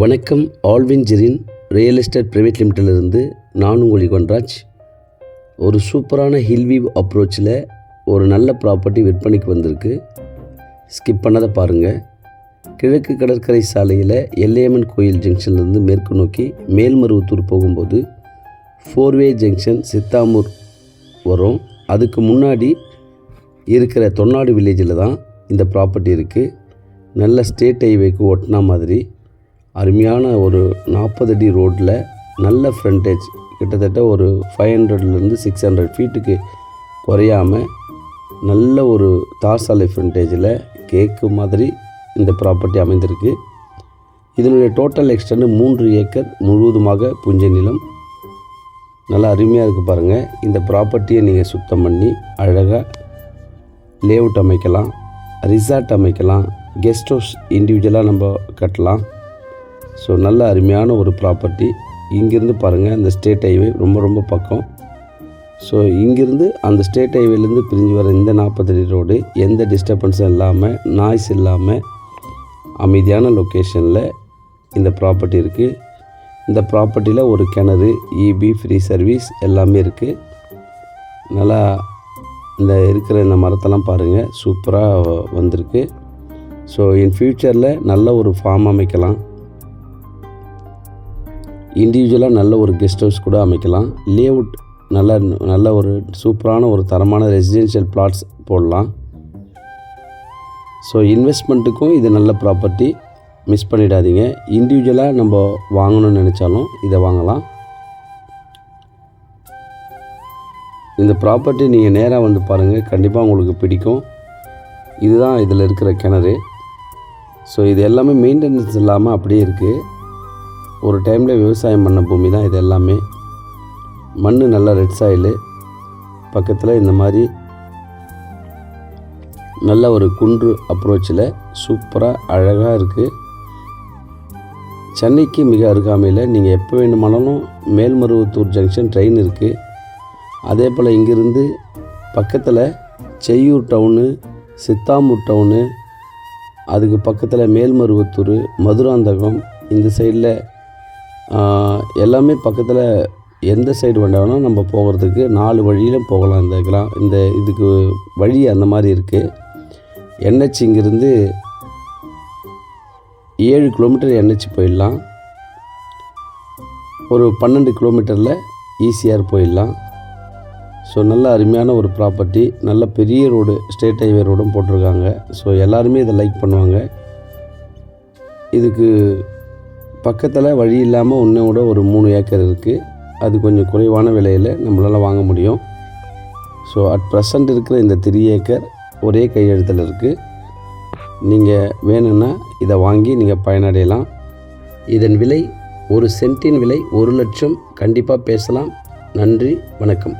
வணக்கம். Alvin Jerin real estate private லிமிட்டிலிருந்து நான் உங்கள் யுகன்ராஜ். ஒரு சூப்பரான ஹில்வியூ அப்ரோச்சில் ஒரு நல்ல ப்ராப்பர்ட்டி விற்பனைக்கு வந்திருக்கு. ஸ்கிப் பண்ணதை பாருங்கள். கிழக்கு கடற்கரை சாலையில் எல்லையம்மன் கோயில் ஜங்ஷன்லேருந்து மேற்கு நோக்கி மேல்மருவத்தூர் போகும்போது 4-வே ஜங்ஷன் சித்தாமூர் வரும். அதுக்கு முன்னாடி இருக்கிற தொன்னாடு வில்லேஜில் தான் இந்த ப்ராப்பர்ட்டி இருக்குது. நல்ல ஸ்டேட் ஹைவேக்கு ஒட்டினா மாதிரி அருமையான ஒரு 40 அடி ரோட்டில் நல்ல ஃப்ரண்டேஜ், கிட்டத்தட்ட ஒரு 500லேருந்து 600 ஃபீட்டுக்கு குறையாமல் நல்ல ஒரு தார் சாலை ஃப்ரண்டேஜில் கேக்கு மாதிரி இந்த ப்ராப்பர்ட்டி அமைந்திருக்கு. இதனுடைய டோட்டல் எக்ஸ்டெண்ட் 3 ஏக்கர் முழுவதுமாக புஞ்சை நிலம். நல்லா அருமையாக இருக்குது பாருங்கள். இந்த ப்ராப்பர்ட்டியை நீங்கள் சுத்தம் பண்ணி அழகாக லேஅவுட் அமைக்கலாம், ரிசார்ட் அமைக்கலாம், கெஸ்ட் ஹவுஸ் இண்டிவிஜுவலாக நம்ம கட்டலாம். ஸோ நல்ல அருமையான ஒரு ப்ராப்பர்ட்டி. இங்கேருந்து பாருங்கள், அந்த ஸ்டேட் ஹைவே ரொம்ப பக்கம். ஸோ இங்கேருந்து அந்த ஸ்டேட் ஹைவேலேருந்து பிரிஞ்சு வர இந்த 40 அடி ரோடு எந்த டிஸ்டர்பன்ஸும் இல்லாமல், நாய்ஸ் இல்லாமல் அமைதியான லொக்கேஷனில் இந்த ப்ராப்பர்ட்டி இருக்குது. இந்த ப்ராப்பர்ட்டியில் ஒரு கிணறு, இபி, ஃப்ரீ சர்வீஸ் எல்லாமே இருக்குது. நல்லா இந்த இருக்கிற இந்த மரத்தெல்லாம் பாருங்கள், சூப்பராக வந்திருக்கு. ஸோ இன் ஃப்யூச்சரில் நல்ல ஒரு ஃபார்ம் அமைக்கலாம், இண்டிவிஜுவலாக நல்ல ஒரு கெஸ்ட் ஹவுஸ் கூட அமைக்கலாம். லேஅவுட் நல்ல ஒரு சூப்பரான ஒரு தரமான ரெசிடென்ஷியல் பிளாட்ஸ் போடலாம். ஸோ இன்வெஸ்ட்மெண்ட்டுக்கும் இது நல்ல ப்ராப்பர்ட்டி, மிஸ் பண்ணிடாதீங்க. இண்டிவிஜுவலாக நம்ம வாங்கணும்னு நினச்சாலும் இதை வாங்கலாம். இந்த ப்ராப்பர்ட்டி நீங்கள் நேராக வந்து பாருங்கள், கண்டிப்பாக உங்களுக்கு பிடிக்கும். இதுதான் இதில் இருக்கிற கிணறு. ஸோ இது எல்லாமே மெயின்டெனன்ஸ் இல்லாமல் அப்படியே இருக்குது. ஒரு டைமில் விவசாயம் பண்ண பூமி தான் இது எல்லாமே. மண் நல்லா ரெட் சாயிலு. பக்கத்தில் இந்த மாதிரி நல்ல ஒரு குன்று அப்ரோச்சில் சூப்பராக அழகாக இருக்குது. சென்னைக்கு மிக அருகாமையில் நீங்கள் எப்போ வேண்டுமானாலும் மேல்மருவத்தூர் ஜங்ஷன் ட்ரெயின் இருக்குது. அதே போல் இங்கேருந்து பக்கத்தில் செய்யூர் டவுனு, சித்தாமூர் டவுனு, அதுக்கு பக்கத்தில் மேல்மருவத்தூர், மதுராந்தகம், இந்த சைடில் எல்லாமே பக்கத்தில். எந்த சைடு வேண்டாலும் நம்ம போகிறதுக்கு 4 வழியில் போகலாம். இந்த இதுக்கு வழி அந்த மாதிரி இருக்குது. NH இங்கேருந்து 7 கிலோமீட்டர் NH போயிடலாம். ஒரு 12 கிலோமீட்டரில் ஈஸியாக போயிடலாம். ஸோ நல்ல அருமையான ஒரு ப்ராப்பர்ட்டி, நல்ல பெரிய ரோடு, ஸ்டேட் ஹைவே ரோடும் போட்டிருக்காங்க. ஸோ எல்லாருமே இதை லைக் பண்ணுவாங்க. இதுக்கு பக்கத்தில் வழி இல்லாமல் இன்னோட ஒரு 3 ஏக்கர் இருக்குது. அது கொஞ்சம் குறைவான விலையில் நம்மளால் வாங்க முடியும். ஸோ அட் ப்ரெசண்ட் இருக்கிற இந்த 3 ஏக்கர் ஒரே கையெழுத்தில் இருக்குது. நீங்கள் வேணும்னா இதை வாங்கி நீங்கள் பயனடையலாம். இதன் விலை, ஒரு சென்ட்டின் விலை 1 லட்சம். கண்டிப்பாக பேசலாம். நன்றி, வணக்கம்.